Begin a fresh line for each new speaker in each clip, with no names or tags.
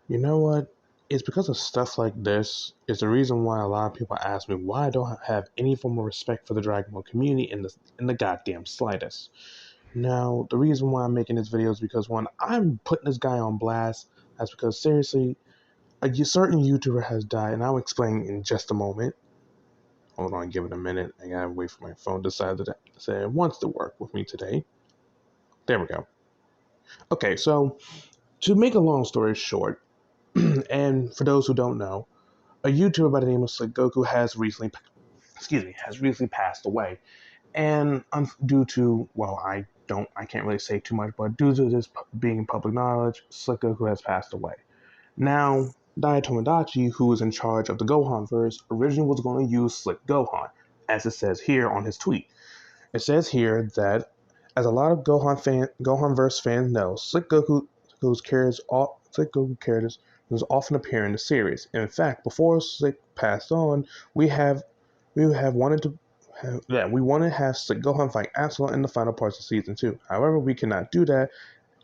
You know what? It's because of stuff like this. It's the reason why a lot of people ask me why I don't have any form of respect for the Dragon Ball community in the goddamn slightest. Now, the reason why I'm making this video is because one, I'm putting this guy on blast. That's because seriously, a certain YouTuber has died, and I'll explain in just a moment. Hold on, give it a minute. I gotta wait for my phone to decide that it wants to work with me today. There we go. Okay, so to make a long story short, and for those who don't know, a YouTuber by the name of Slick Goku has recently passed away, and due to I can't really say too much, but due to this being public knowledge, Slick Goku has passed away. Now, Dai Tomodachi, who was in charge of the Gohan verse, originally was going to use Slick Gohan, as it says here on his tweet. It says here that, as a lot of Gohan verse fans know, Slick Goku characters was often appear in the series. In fact, before Slick passed on, we have wanted to we wanted to have Slick Gohan fight Absol in the final parts of season 2. However, we cannot do that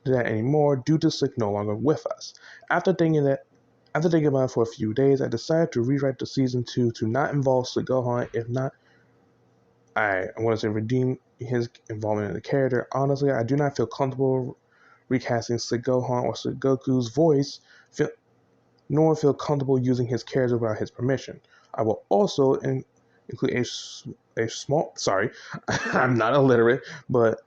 anymore due to Slick no longer with us. After thinking about it for a few days, I decided to rewrite the season 2 to not involve Slick Gohan. If not, I want to say redeem his involvement in the character. Honestly, I do not feel comfortable recasting Slick Gohan or Slick Goku's voice, nor feel comfortable using his character without his permission. I will also include a small, sorry, I'm not illiterate, but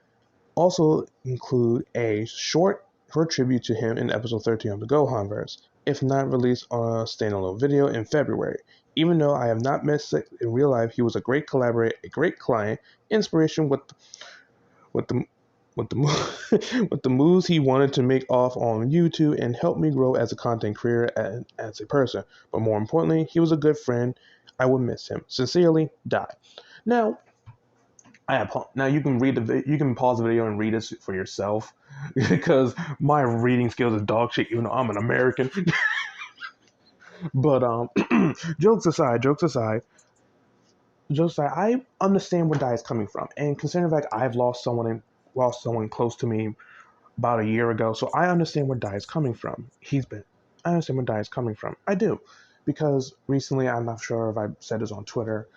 also include a short tribute to him in episode 13 of the Gohanverse, if not released on a standalone video in February. Even though I have not met Slick in real life, he was a great collaborator, a great client, inspiration with the with the with the moves he wanted to make off on YouTube, and helped me grow as a content creator and as a person. But more importantly, he was a good friend. I will miss him. Sincerely, Die. Now, now you can pause the video and read this for yourself because my reading skills are dog shit. Even though I'm an American, but jokes aside, I understand where Dai is coming from, and considering the fact I've lost someone close to me about a year ago, so I understand where Dai is coming from. I understand where Dai is coming from. I do, because recently, I'm not sure if I said this on Twitter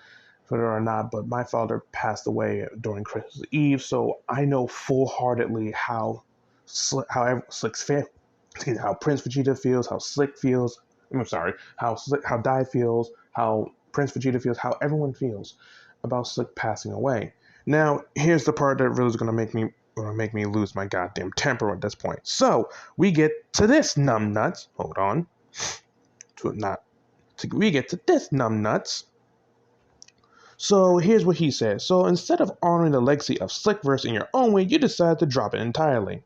or not, but my father passed away during Christmas Eve, so I know full-heartedly how Slick's how Prince Vegeta feels, how Slick feels. I'm sorry, how Dai feels, how Prince Vegeta feels, how everyone feels about Slick passing away. Now, here's the part that really is gonna make me lose my goddamn temper at this point. So we get to this numbnuts. Hold on. We get to this numbnuts. So here's what he says. So instead of honoring the legacy of Slickverse in your own way, you decide to drop it entirely.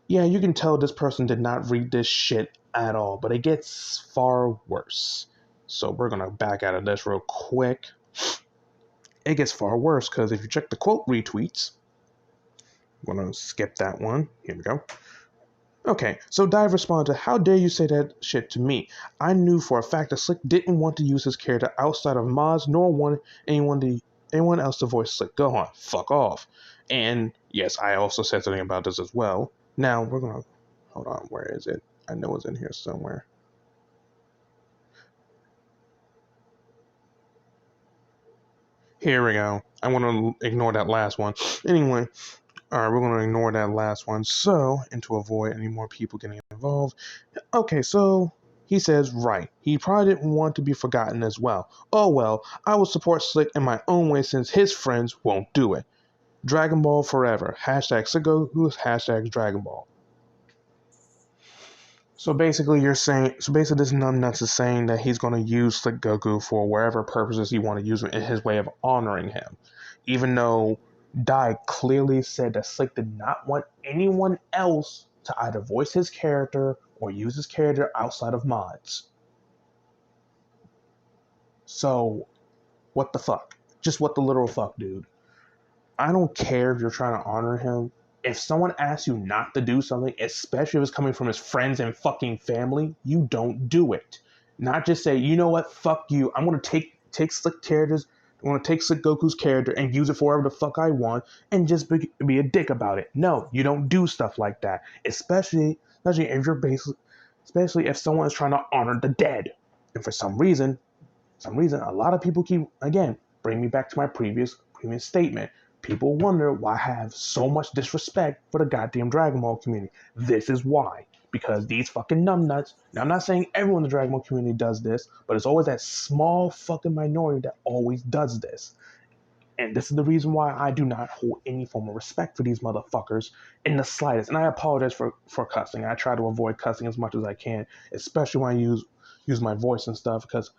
Yeah, you can tell this person did not read this shit at all, but it gets far worse. So we're going to back out of this real quick. It gets far worse because if you check the quote retweets, I'm going to skip that one. Here we go. Okay, so Dive responded, "How dare you say that shit to me? I knew for a fact that Slick didn't want to use his character outside of mods, nor want anyone else to voice Slick Gohan. Fuck off." And yes, I also said something about this as well. Now we're gonna hold on. Where is it? I know it's in here somewhere. Here we go. I want to ignore that last one. Anyway. Alright, we're going to ignore that last one. So, and to avoid any more people getting involved. Okay, so he says, right. He probably didn't want to be forgotten as well. Oh well, I will support Slick in my own way since his friends won't do it. Dragon Ball forever. Hashtag Slick hashtag Dragon Ball. So basically this numbnuts is saying that he's going to use Slick Goku for wherever purposes he want to use him in his way of honoring him. Even though Dai clearly said that Slick did not want anyone else to either voice his character or use his character outside of mods. So, what the fuck? Just what the literal fuck, dude? I don't care if you're trying to honor him. If someone asks you not to do something, especially if it's coming from his friends and fucking family, you don't do it. Not just say, you know what, fuck you. I'm going to take Slick characters. I'm going to take Slick Goku's character and use it for whatever the fuck I want and just be a dick about it. No, you don't do stuff like that. Especially especially if you're basically, especially if someone is trying to honor the dead, and for some reason, a lot of people keep, again, bring me back to my previous statement. People wonder why I have so much disrespect for the goddamn Dragon Ball community. This is why. Because these fucking numbnuts, now I'm not saying everyone in the Dragon Ball community does this, but it's always that small fucking minority that always does this. And this is the reason why I do not hold any form of respect for these motherfuckers in the slightest. And I apologize for cussing. I try to avoid cussing as much as I can, especially when I use my voice and stuff, because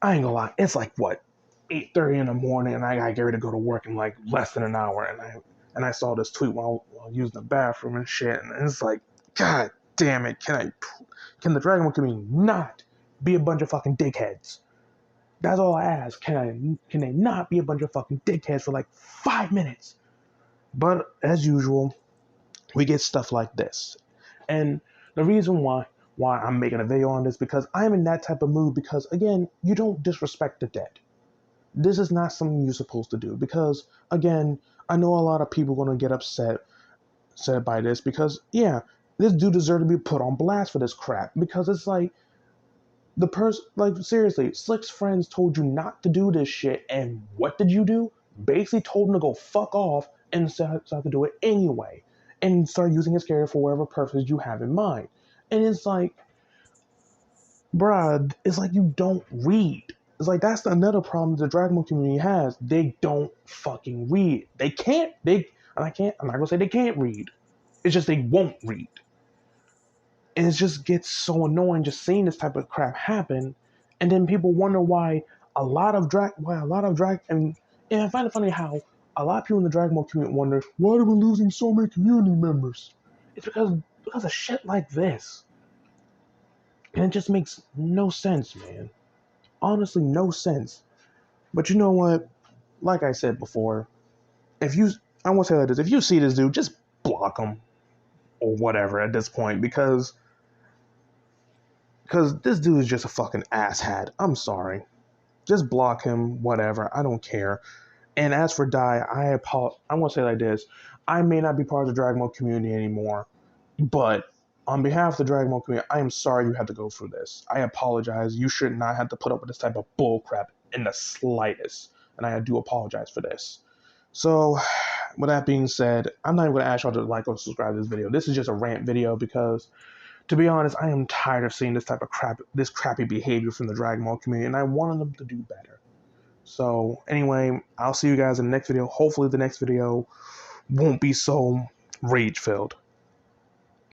I ain't gonna lie, it's like what, 8:30 in the morning, and I gotta get ready to go to work in like less than an hour, and I saw this tweet while using the bathroom and shit, and it's like, God damn it, can the Dragon Ball community not be a bunch of fucking dickheads? That's all I ask. Can they not be a bunch of fucking dickheads for like 5 minutes? But as usual, we get stuff like this, and the reason why I'm making a video on this because I'm in that type of mood because again, you don't disrespect the dead. This is not something you're supposed to do because again, I know a lot of people are gonna get upset by this because yeah, this dude deserves to be put on blast for this crap because it's like the person, like seriously, Slick's friends told you not to do this shit, and what did you do? Basically told him to go fuck off and decided to do it anyway, and start using his character for whatever purpose you have in mind. And it's like, bruh, it's like you don't read. It's like that's another problem the Dragon Ball community has. They don't fucking read. They can't. I'm not gonna say they can't read. It's just they won't read. And it just gets so annoying just seeing this type of crap happen, and then people wonder why and I find it funny how a lot of people in the Dragon Ball community wonder why are we losing so many community members. It's because of shit like this, and it just makes no sense, man. Honestly, no sense. But you know what? Like I said before, if you, I won't say like this. If you see this dude, just block him or whatever at this point because this dude is just a fucking asshat. I'm sorry. Just block him, whatever. I don't care. And as for Dai, I want to say like this. I may not be part of the Dragon Ball community anymore, but on behalf of the Dragon Ball community, I am sorry you had to go through this. I apologize. You should not have to put up with this type of bullcrap in the slightest. And I do apologize for this. So, with that being said, I'm not even going to ask y'all to like or subscribe to this video. This is just a rant video because to be honest, I am tired of seeing this type of this crappy behavior from the Dragon Ball community, and I wanted them to do better. So anyway, I'll see you guys in the next video. Hopefully the next video won't be so rage-filled.